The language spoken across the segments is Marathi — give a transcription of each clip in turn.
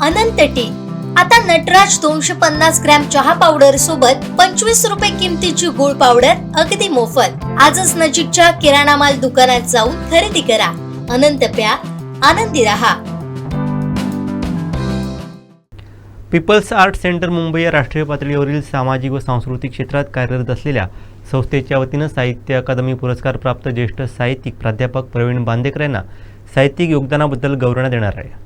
अनंत टी। आता नटराज 250 ग्रॅम चहा पावडर सोबत 25 रुपये किमतीची गुळ पावडर अगदी मोफत। आजच नजीकच्या किराणा माल दुकानात जाऊन खरेदी करा। अनंत प्या, आनंदी रहा। पीपल्स आर्ट सेंटर मुंबई या राष्ट्रीय पातळीवरील सामाजिक व सांस्कृतिक क्षेत्रात कार्यरत असलेल्या संस्थेच्या वतीनं साहित्य अकादमी पुरस्कार प्राप्त ज्येष्ठ साहित्यिक प्राध्यापक प्रवीण बांदेकर यांना साहित्यिक योगदानाबद्दल गौरवण्यात येणार आहे।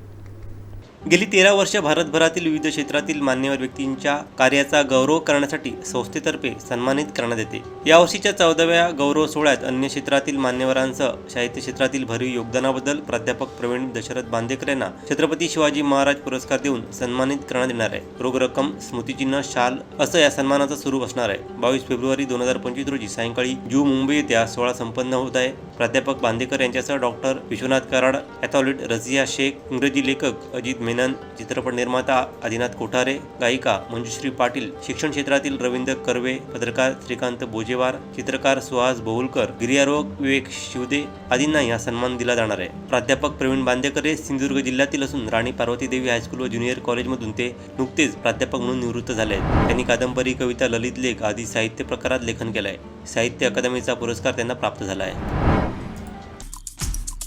गेली 13 वर्ष भारतभरातील विविध क्षेत्रातील मान्यवर व्यक्तींच्या कार्याचा गौरव करण्यासाठी संस्थेतर्फे सन्मानित करण्यात येते। यावर्षीच्या 14व्या गौरव सोहळ्यात अन्य क्षेत्रातील मान्यवरांसह साहित्य क्षेत्रातील भरीव योगदानाबद्दल प्राध्यापक प्रवीण दशरथ बांदेकर यांना छत्रपती शिवाजी महाराज पुरस्कार देऊन सन्मानित करण्यात येणार आहे। रोख रक्कम, स्मृतिचिन्ह, शाल असं या सन्मानाचं स्वरूप असणार आहे। 22 फेब्रुवारी 2025 रोजी सायंकाळी जू मुंबई येथे हा सोहळा संपन्न होत आहे। प्राध्यापक बांदेकर यांच्यासह डॉक्टर विश्वनाथ कराड, ॲथलीट रझिया शेख, इंग्रजी लेखक अजित मेनन, चित्रपट निर्माता आदिनाथ कोठारे, गायिका मंजुश्री पाटील, शिक्षण क्षेत्रातील रवींद्र कर्वे, पत्रकार श्रीकांत बोजेवार, चित्रकार सुहास बहुलकर, गिर्यारोहक विवेक शिवदे आदींना हा सन्मान दिला जाणार आहे। प्राध्यापक प्रवीण बांदेकर हे सिंधुदुर्ग जिल्ह्यातील असून राणी पार्वती देवी हायस्कूल व ज्युनियर कॉलेजमधून ते नुकतेच प्राध्यापक म्हणून निवृत्त झाले आहेत। त्यांनी कादंबरी, कविता, ललित लेख आदी साहित्य प्रकारात लेखन केलं आहे। साहित्य अकादमीचा पुरस्कार त्यांना प्राप्त झाला आहे।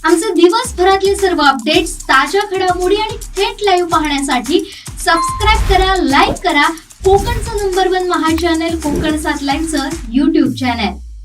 आमचे दिवसभरातले सर्व अपडेट्स, ताज्या घडामोडी आणि थेट लाईव्ह पाहण्यासाठी सबस्क्राईब करा, लाईक करा कोकणचं नंबर 1 महा चॅनल कोकण 7 लाईव्हचं YouTube चॅनल।